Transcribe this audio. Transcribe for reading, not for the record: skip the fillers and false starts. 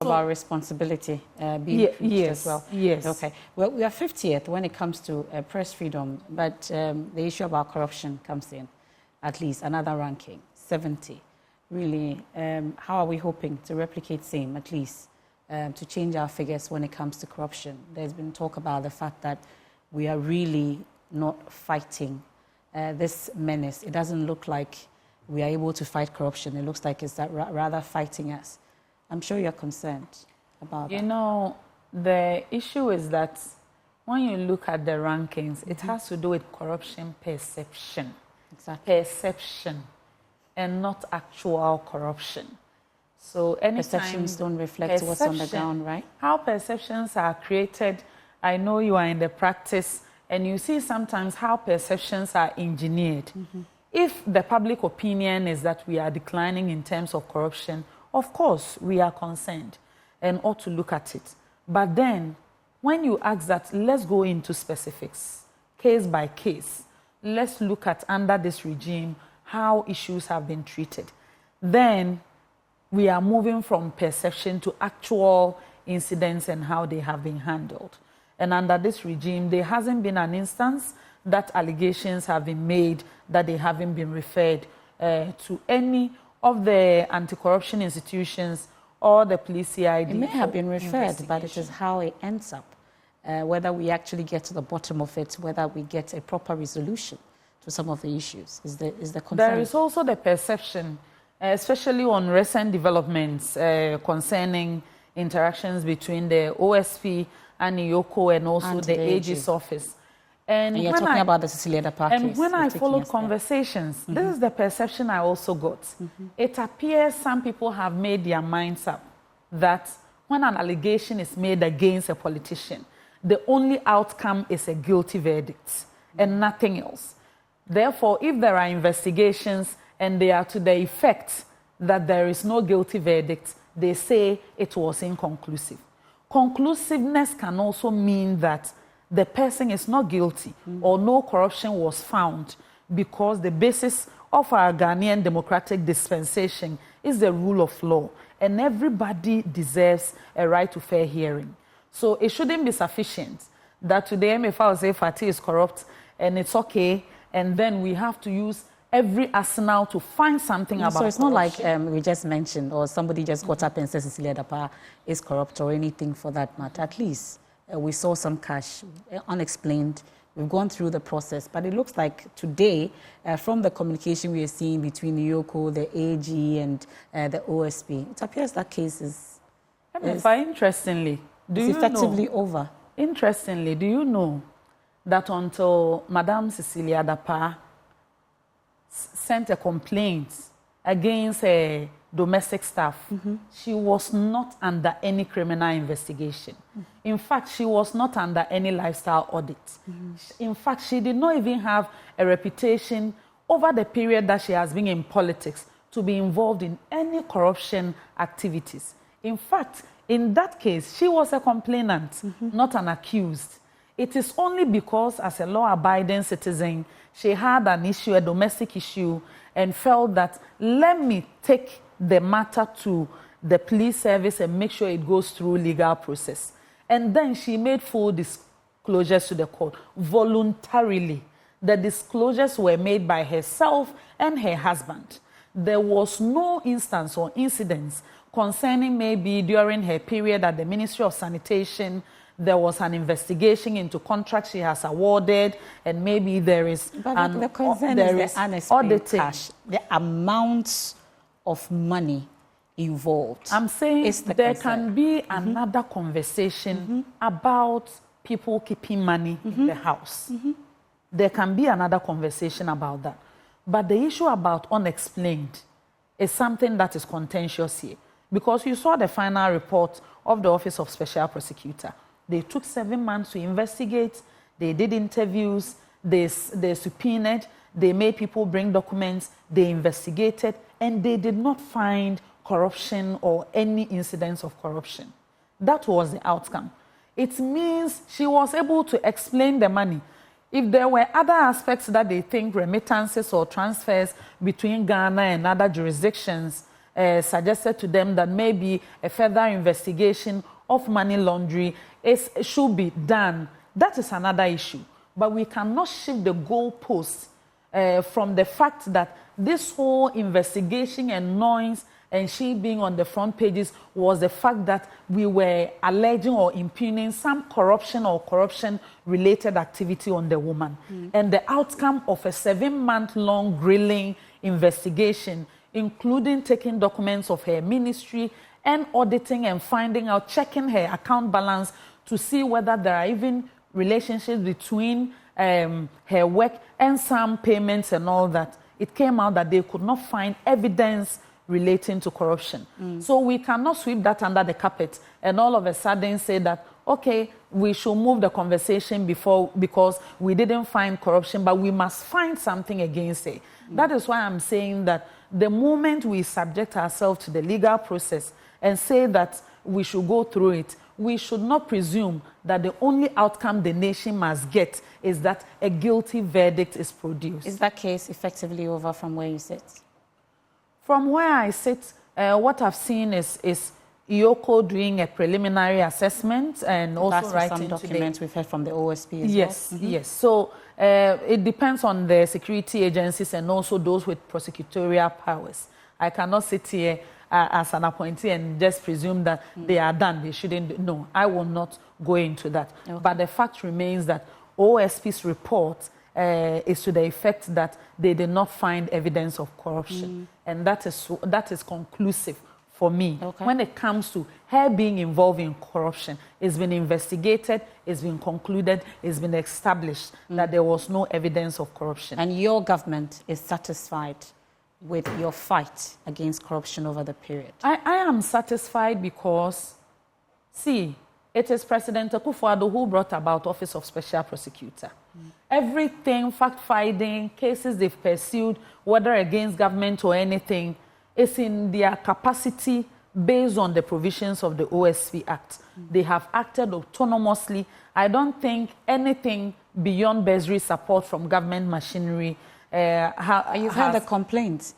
about responsibility being as well. Yes. Okay. Well, we are 50th when it comes to press freedom, but the issue about corruption comes in, at least another ranking, 70. Really, how are we hoping to replicate same, at least, to change our figures when it comes to corruption? There's been talk about the fact that we are really not fighting this menace. It doesn't look like we are able to fight corruption. It looks like it's that rather fighting us. I'm sure you're concerned about that. You know, the issue is that when you look at the rankings, it has to do with corruption perception. Exactly. Perception and not actual corruption. So perceptions don't reflect what's on the ground, right? How perceptions are created, I know you are in the practice, and you see sometimes how perceptions are engineered. If the public opinion is that we are declining in terms of corruption, of course we are concerned and ought to look at it. But then, when you ask that, let's go into specifics, case by case. Let's look at, under this regime, how issues have been treated. Then we are moving from perception to actual incidents and how they have been handled. And under this regime, there hasn't been an instance that allegations have been made that they haven't been referred to any of the anti-corruption institutions or the police CID. It may have been referred, but it is how it ends up. Whether we actually get to the bottom of it, whether we get a proper resolution to some of the issues is the concern. There is also the perception, especially on recent developments concerning interactions between the OSP and Iyoko and also the AG's office. And you're talking about the Cecilia Dapaah case. And when I followed conversations, this is the perception I also got. It appears some people have made their minds up that when an allegation is made against a politician, the only outcome is a guilty verdict and nothing else. Therefore, if there are investigations and they are to the effect that there is no guilty verdict, they say it was inconclusive. Conclusiveness can also mean that the person is not guilty or no corruption was found because the basis of our Ghanaian democratic dispensation is the rule of law and everybody deserves a right to fair hearing. So it shouldn't be sufficient that today MFA will say Fatih is corrupt and it's okay, and then we have to use every arsenal to find something about corruption. So it's not like we just mentioned or somebody just got up and said Cecilia Dapaah is corrupt or anything for that matter. At least we saw some cash unexplained. We've gone through the process, but it looks like today, from the communication we are seeing between the Iyoko, the AG, and the OSP, it appears that case is interestingly, it's effectively over. Interestingly, do you know that until Madame Cecilia Dapaah sent a complaint against a domestic staff, she was not under any criminal investigation. In fact, she was not under any lifestyle audit. In fact, she did not even have a reputation over the period that she has been in politics to be involved in any corruption activities. In fact, in that case, she was a complainant, not an accused. It is only because, as a law-abiding citizen, she had an issue, a domestic issue, and felt that, let me take the matter to the police service and make sure it goes through legal process. And then she made full disclosures to the court, voluntarily. The disclosures were made by herself and her husband. There was no instance or incidents concerning maybe during her period at the Ministry of Sanitation, there was an investigation into contracts she has awarded, and maybe there is the concern is the unexplained cash, the amounts of money involved. I'm saying there can be another conversation about people keeping money in the house. There can be another conversation about that. But the issue about unexplained is something that is contentious here. Because you saw the final report of the Office of Special Prosecutor. They took 7 months to investigate. They did interviews. They subpoenaed. They made people bring documents. They investigated. And they did not find corruption or any incidents of corruption. That was the outcome. It means she was able to explain the money. If there were other aspects that they think remittances or transfers between Ghana and other jurisdictions suggested to them that maybe a further investigation of money laundering should be done. That is another issue. But we cannot shift the goalposts from the fact that this whole investigation and noise and she being on the front pages was the fact that we were alleging or impugning some corruption or corruption-related activity on the woman. And the outcome of a 7-month-long grilling investigation, including taking documents of her ministry and auditing and finding out, checking her account balance to see whether there are even relationships between her work and some payments and all that. It came out that they could not find evidence relating to corruption. So we cannot sweep that under the carpet and all of a sudden say that, okay, we should move the conversation because we didn't find corruption, but we must find something against it. That is why I'm saying that the moment we subject ourselves to the legal process and say that we should go through it, we should not presume that the only outcome the nation must get is that a guilty verdict is produced. Is that case effectively over from where you sit? From where I sit, what I've seen is Iyoko doing a preliminary assessment and also writing some documents we've heard from the OSP as well. Yes. So it depends on the security agencies and also those with prosecutorial powers. I cannot sit here as an appointee and just presume that they are done. They shouldn't. No, I will not go into that. Okay. But the fact remains that OSP's report is to the effect that they did not find evidence of corruption. And that is conclusive for me. Okay. When it comes to her being involved in corruption, it's been investigated, it's been concluded, it's been established that there was no evidence of corruption. And your government is satisfied with your fight against corruption over the period? I am satisfied because, see, it is President Akufo-Addo who brought about Office of Special Prosecutor. Everything, fact-finding, cases they've pursued, whether against government or anything, is in their capacity based on the provisions of the OSP Act. They have acted autonomously. I don't think anything beyond bursary support from government machinery You've heard the complaints.